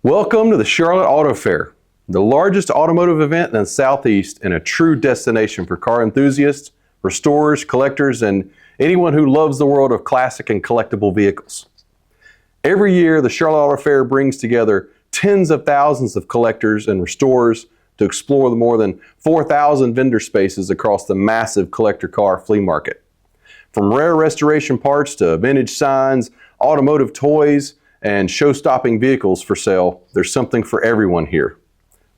Welcome to the Charlotte AutoFair, the largest automotive event in the Southeast and a true destination for car enthusiasts, restorers, collectors, and anyone who loves the world of classic and collectible vehicles. Every year, the Charlotte AutoFair brings together tens of thousands of collectors and restorers to explore the more than 4,000 vendor spaces across the massive collector car flea market. From rare restoration parts to vintage signs, automotive toys, and show-stopping vehicles for sale, there's something for everyone here.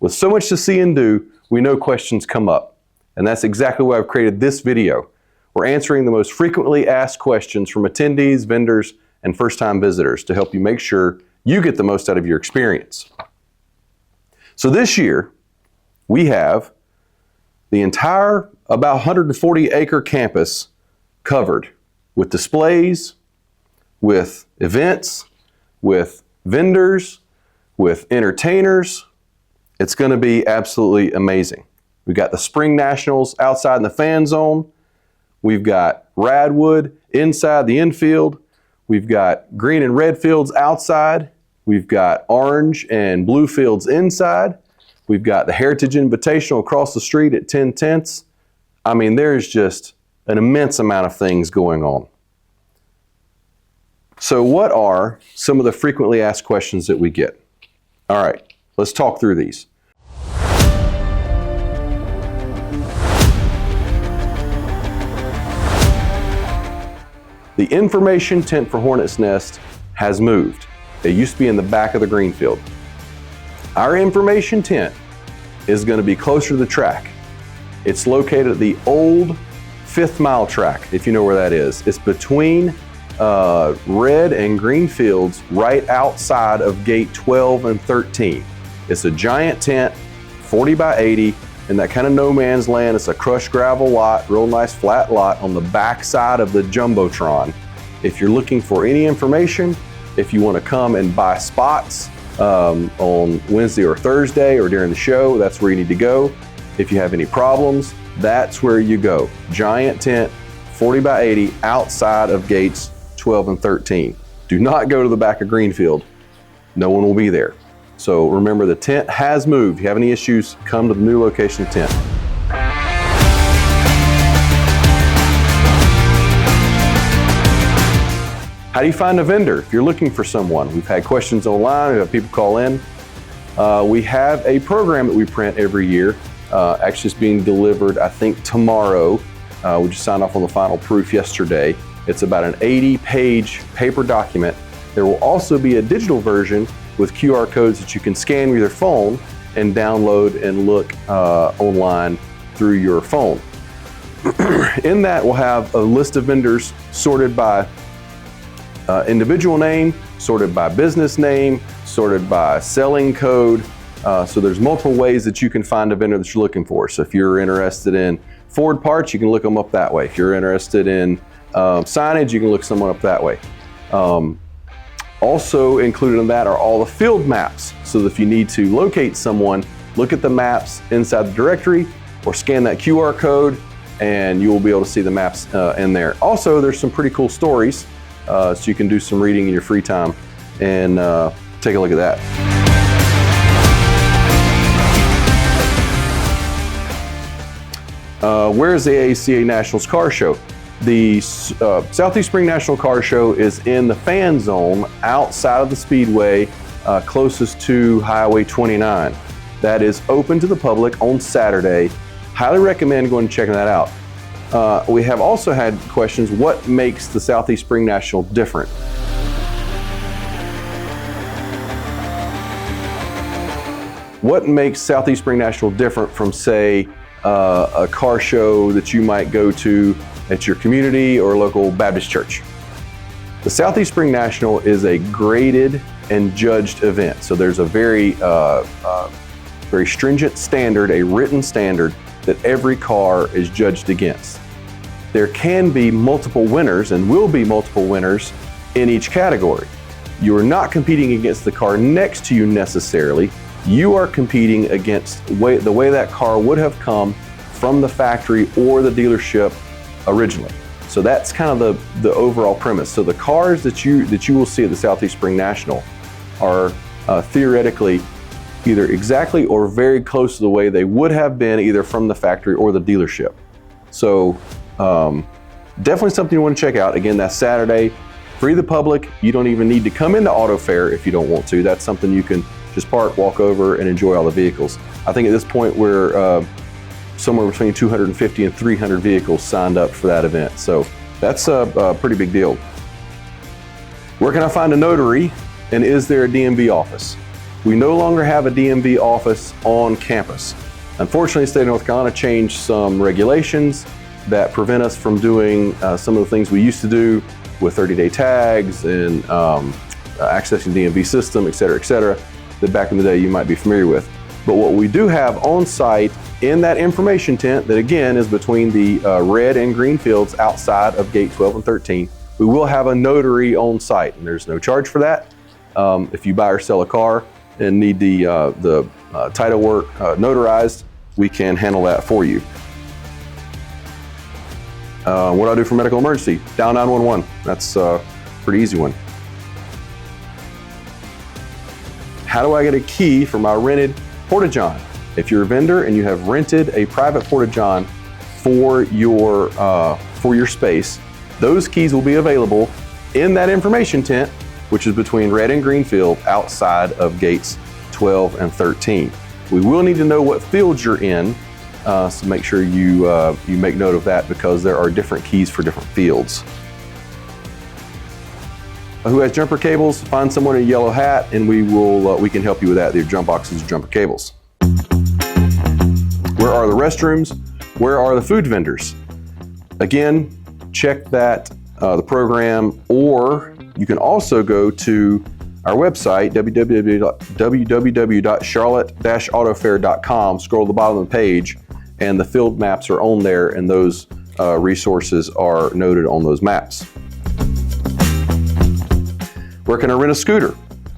With so much to see and do, we know questions come up. And that's exactly why I've created this video. We're answering the most frequently asked questions from attendees, vendors, and first-time visitors to help you make sure you get the most out of your experience. So this year, we have the entire about 140-acre campus covered with displays, with events, with vendors, with entertainers. It's going to be absolutely amazing. We've got the Spring Nationals outside in the fan zone. We've got Radwood inside the infield. We've got green and red fields outside. We've got orange and blue fields inside. We've got the Heritage Invitational across the street at 10 tenths. I mean, there's just an immense amount of things going on. So what are some of the frequently asked questions that we get? All right, let's talk through these. The information tent for Hornet's Nest has moved. It used to be in the back of the green field. Our information tent is going to be closer to the track. It's located at the old 5th Mile track, if you know where that is. It's between red and green fields right outside of gate 12 and 13. It's a giant tent, 40 by 80, in that kind of no man's land. It's a crushed gravel lot, real nice flat lot on the back side of the Jumbotron. If you're looking for any information, if you want to come and buy spots on Wednesday or Thursday or during the show, that's where you need to go. If you have any problems, that's where you go. Giant tent, 40 by 80, outside of gates 12 and 13. Do not go to the back of Greenfield. No one will be there. So remember, the tent has moved. If you have any issues, come to the new location tent. How do you find a vendor if you're looking for someone? We've had questions online, we've had people call in. We have a program that we print every year. Actually, it's being delivered, I think, tomorrow. We just signed off on the final proof yesterday. It's about an 80-page paper document. There will also be a digital version with QR codes that you can scan with your phone and download and look online through your phone. In that, we'll have a list of vendors sorted by individual name, sorted by business name, sorted by selling code. So there's multiple ways that you can find a vendor that you're looking for. So if you're interested in Ford parts, you can look them up that way. If you're interested in signage, you can look someone up that way. Also included in that are all the field maps. So that if you need to locate someone, look at the maps inside the directory or scan that QR code and you will be able to see the maps in there. Also, there's some pretty cool stories, so you can do some reading in your free time and take a look at that. Where is the AACA Nationals Car Show? The Southeast Spring National Car Show is in the fan zone outside of the Speedway, closest to Highway 29. That is open to the public on Saturday. Highly recommend going and checking that out. We have also had questions, what makes the Southeast Spring National different? What makes Southeast Spring National different from, say, a car show that you might go to at your community or local Baptist church? The Southeast Spring National is a graded and judged event. So there's a very stringent standard, a written standard that every car is judged against. There can be multiple winners and will be multiple winners in each category. You are not competing against the car next to you necessarily. You are competing against the way that car would have come from the factory or the dealership originally. So that's kind of the overall premise. So the cars that you will see at the Southeast Spring National are theoretically either exactly or very close to the way they would have been either from the factory or the dealership. So definitely something you want to check out. Again, that's Saturday, free to the public. You don't even need to come into AutoFair if you don't want to. That's something you can just park, walk over, and enjoy all the vehicles. I think at this point we're somewhere between 250 and 300 vehicles signed up for that event. So that's a pretty big deal. Where can I find a notary, and is there a DMV office? We no longer have a DMV office on campus. Unfortunately, the state of North Carolina changed some regulations that prevent us from doing some of the things we used to do with 30-day tags and accessing DMV system, et cetera, that back in the day you might be familiar with. But what we do have on site in that information tent, that again is between the red and green fields outside of gate 12 and 13, we will have a notary on site, and there's no charge for that. If you buy or sell a car and need the title work notarized, we can handle that for you. What do I do for medical emergency? Dial 911. That's a pretty easy one. How do I get a key for my rented Porta-John? If you're a vendor and you have rented a private Porta-John for your space, those keys will be available in that information tent, which is between red and green field outside of gates 12 and 13. We will need to know what fields you're in, so make sure you make note of that, because there are different keys for different fields. Who has jumper cables? Find someone in a yellow hat and we can help you with that, either jump boxes or jumper cables. Where are the restrooms? Where are the food vendors? Again, check that, the program, or you can also go to our website, www.charlotte-autofair.com, scroll to the bottom of the page, and the field maps are on there, and those resources are noted on those maps. Where can I rent a scooter?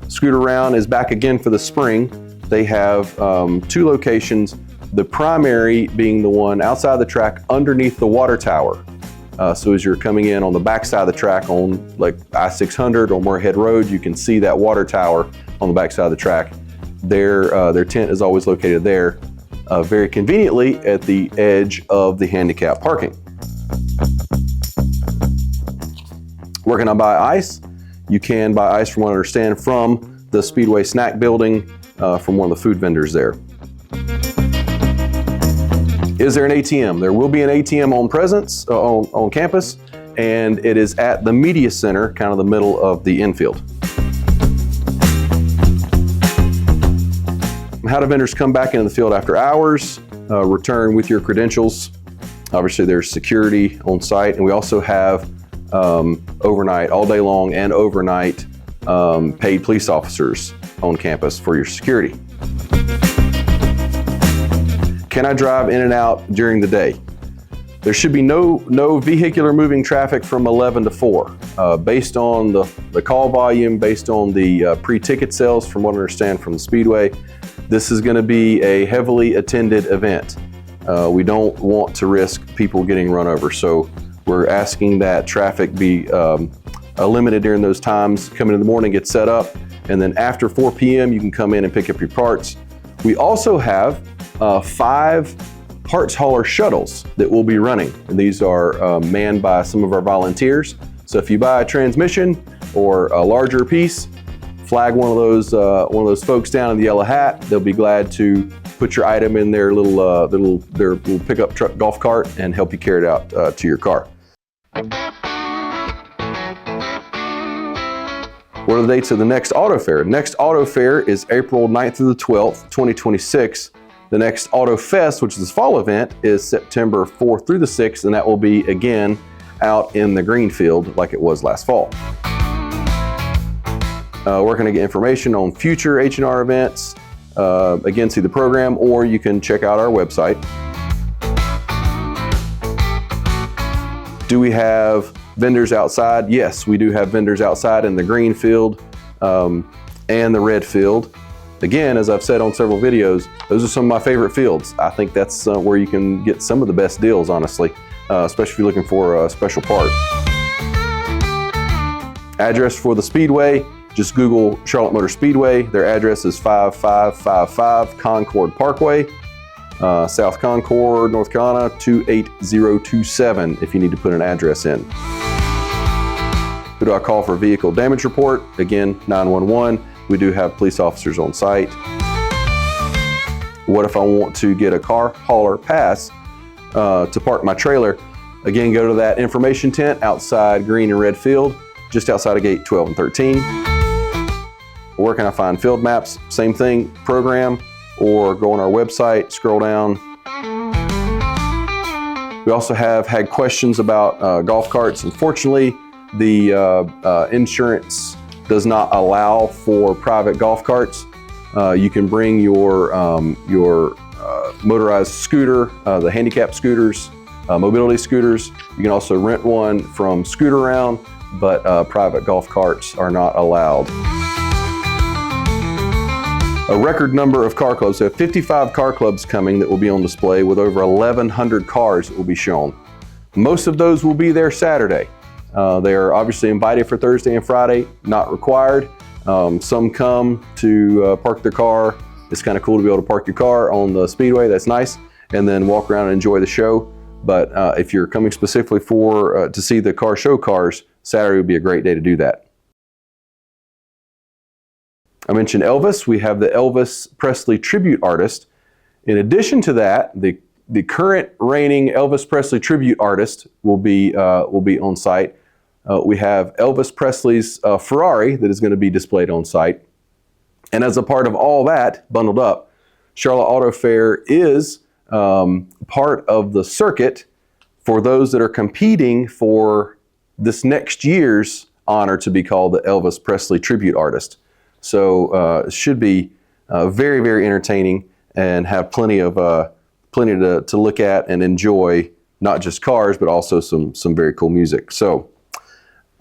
Scooter Round is back again for the spring. They have 2 locations, the primary being the one outside the track underneath the water tower. So as you're coming in on the back side of the track on like I-600 or Moorhead Road, you can see that water tower on the back side of the track. Their tent is always located there, very conveniently at the edge of the handicap parking. Where can I buy ice? You can buy ice, from what I understand, from the Speedway snack building, from one of the food vendors there. Is there an ATM? There will be an ATM on campus, and it is at the media center, kind of the middle of the infield. How do vendors come back into the field after hours? Return with your credentials. Obviously there's security on site, and we also have overnight, all day long and overnight, paid police officers on campus for your security. Can I drive in and out during the day? There should be no vehicular moving traffic from 11 to 4. Based on the call volume, based on the pre-ticket sales, from what I understand from the Speedway, this is going to be a heavily attended event. We don't want to risk people getting run over, so we're asking that traffic be limited during those times. Come in the morning, get set up, and then after 4 p.m. you can come in and pick up your parts. We also have 5 parts hauler shuttles that will be running, and these are manned by some of our volunteers. So if you buy a transmission or a larger piece, flag one of those folks down in the yellow hat. They'll be glad to put your item in their little pickup truck golf cart and help you carry it out to your car. What are the dates of the next Auto Fair? Next Auto Fair is April 9th through the 12th, 2026. The next Auto Fest, which is this fall event, is September 4th through the 6th, and that will be again out in the Greenfield like it was last fall. Where can I get information on future H&R events? Again, see the program, or you can check out our website. Do we have vendors outside? Yes, we do have vendors outside in the green field and the red field. Again, as I've said on several videos, those are some of my favorite fields. I think that's where you can get some of the best deals, honestly, especially if you're looking for a special part. Address for the Speedway just Google Charlotte Motor Speedway. Their address is 5555 Concord Parkway, South Concord, North Carolina, 28027 if you need to put an address in. Who do I call for a vehicle damage report? Again, 911. We do have police officers on site. What if I want to get a car hauler pass to park my trailer? Again, go to that information tent outside green and red field, just outside of gate 12 and 13. Where can I find field maps? Same thing, program, or go on our website, scroll down. We also have had questions about golf carts. Unfortunately, the insurance does not allow for private golf carts. You can bring your motorized scooter, the handicap scooters, mobility scooters. You can also rent one from Scootaround, but private golf carts are not allowed. A record number of car clubs. So 55 car clubs coming that will be on display with over 1,100 cars that will be shown. Most of those will be there Saturday. They are obviously invited for Thursday and Friday, not required. Some come to park their car. It's kind of cool to be able to park your car on the Speedway, that's nice, and then walk around and enjoy the show. But if you're coming specifically for to see the car show cars, Saturday would be a great day to do that. I mentioned Elvis. We have the Elvis Presley tribute artist. In addition to that, the current reigning Elvis Presley tribute artist will be on site. We have Elvis Presley's Ferrari that is going to be displayed on site. And as a part of all that, bundled up, Charlotte AutoFair is part of the circuit for those that are competing for this next year's honor to be called the Elvis Presley Tribute Artist. So it should be very, very entertaining and have plenty to look at and enjoy, not just cars, but also some very cool music. So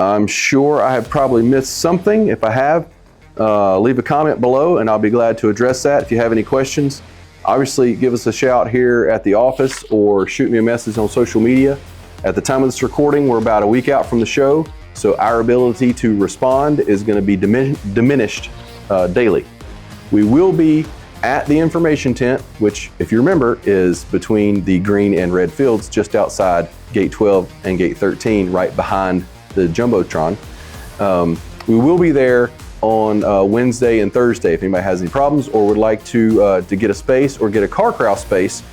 I'm sure I have probably missed something. If I have, leave a comment below and I'll be glad to address that. If you have any questions, obviously give us a shout here at the office or shoot me a message on social media. At the time of this recording, we're about a week out from the show, so our ability to respond is going to be diminished daily. We will be at the information tent, which, if you remember, is between the green and red fields, just outside gate 12 and gate 13, right behind the Jumbotron. We will be there on Wednesday and Thursday. If anybody has any problems or would like to get a space or get a car corral space,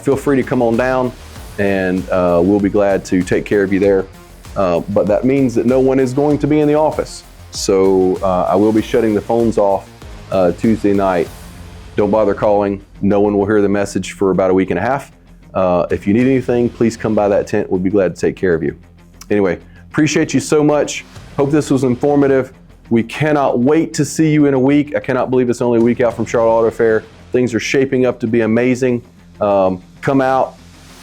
feel free to come on down and we'll be glad to take care of you there. But that means that no one is going to be in the office. So I will be shutting the phones off Tuesday night. Don't bother calling. No one will hear the message for about a week and a half. If you need anything, please come by that tent. We'll be glad to take care of you. Anyway, appreciate you so much. Hope this was informative. We cannot wait to see you in a week. I cannot believe it's only a week out from Charlotte AutoFair. Things are shaping up to be amazing. Come out,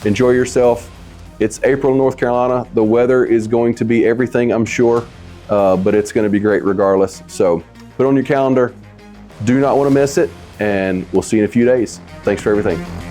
enjoy yourself. It's April in North Carolina. The weather is going to be everything, I'm sure, but it's going to be great regardless. So put it on your calendar. Do not want to miss it, and we'll see you in a few days. Thanks for everything.